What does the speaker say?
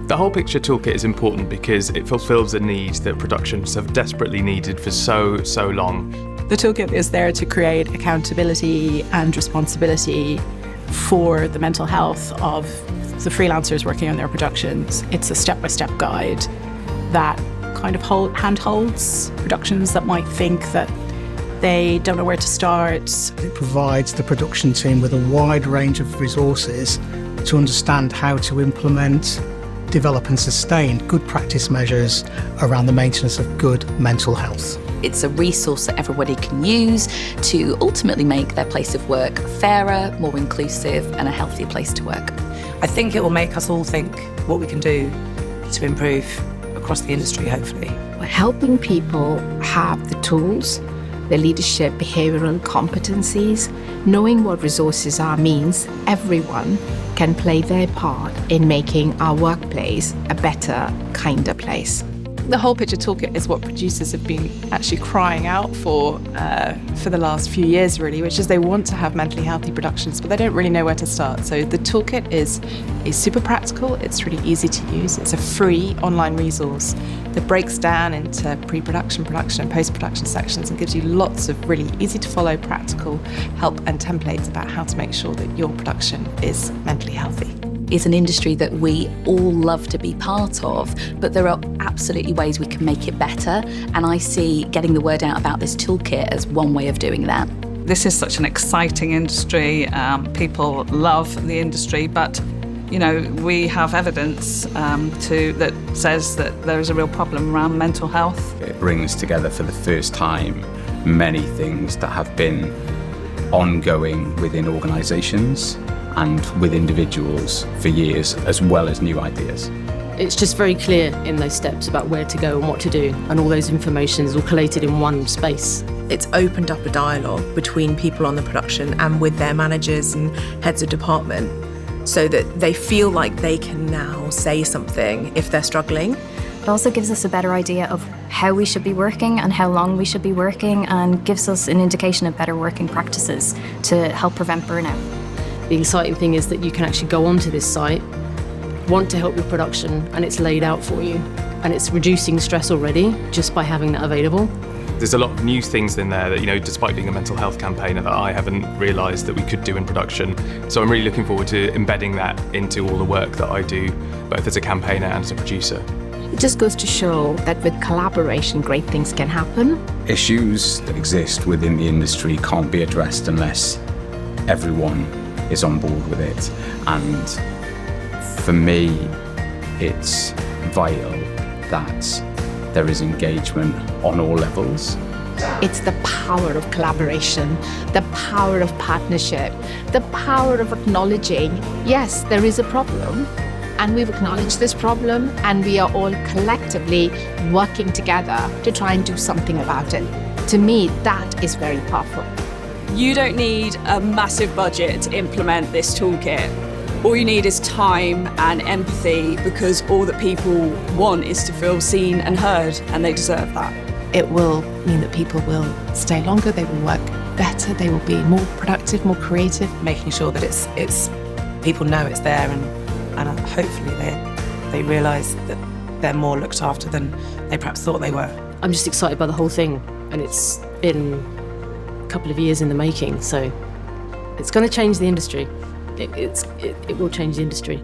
The Whole Picture Toolkit is important because it fulfills a need that productions have desperately needed for so long. The toolkit is there to create accountability and responsibility for the mental health of the freelancers working on their productions. It's a step-by-step guide that kind of handholds productions that might think that they don't know where to start. It provides the production team with a wide range of resources to understand how to implement, develop and sustain good practice measures around the maintenance of good mental health. It's a resource that everybody can use to ultimately make their place of work fairer, more inclusive and a healthier place to work. I think it will make us all think what we can do to improve across the industry, hopefully. We're helping people have the tools, the leadership, behavioural competencies. Knowing what resources are means everyone can play their part in making our workplace a better, kinder place. The Whole Picture Toolkit is what producers have been actually crying out for the last few years, really, which is they want to have mentally healthy productions, but they don't really know where to start. So the toolkit is super practical, it's really easy to use, it's a free online resource that breaks down into pre-production, production and post-production sections and gives you lots of really easy to follow practical help and templates about how to make sure that your production is mentally healthy. It's an industry that we all love to be part of, but there are absolutely ways we can make it better. And I see getting the word out about this toolkit as one way of doing that. This is such an exciting industry. People love the industry, but we have evidence that says that there is a real problem around mental health. It brings together for the first time many things that have been ongoing within organisations and with individuals for years, as well as new ideas. It's just very clear in those steps about where to go and what to do, and all those information is all collated in one space. It's opened up a dialogue between people on the production and with their managers and heads of department, so that they feel like they can now say something if they're struggling. It also gives us a better idea of how we should be working and how long we should be working, and gives us an indication of better working practices to help prevent burnout. The exciting thing is that you can actually go onto this site, want to help your production, and it's laid out for you. And it's reducing stress already just by having that available. There's a lot of new things in there that, despite being a mental health campaigner, that I haven't realised that we could do in production. So I'm really looking forward to embedding that into all the work that I do, both as a campaigner and as a producer. It just goes to show that with collaboration, great things can happen. Issues that exist within the industry can't be addressed unless everyone is on board with it. And for me, it's vital that there is engagement on all levels. It's the power of collaboration, the power of partnership, the power of acknowledging, yes, there is a problem, and we've acknowledged this problem, and we are all collectively working together to try and do something about it. To me, that is very powerful. You don't need a massive budget to implement this toolkit. All you need is time and empathy, because all that people want is to feel seen and heard, and they deserve that. It will mean that people will stay longer, they will work better, they will be more productive, more creative. Making sure that it's people know it's there, and hopefully they realise that they're more looked after than they perhaps thought they were. I'm just excited by the whole thing, and it's been a couple of years in the making, so it's going to change the industry. It will change the industry.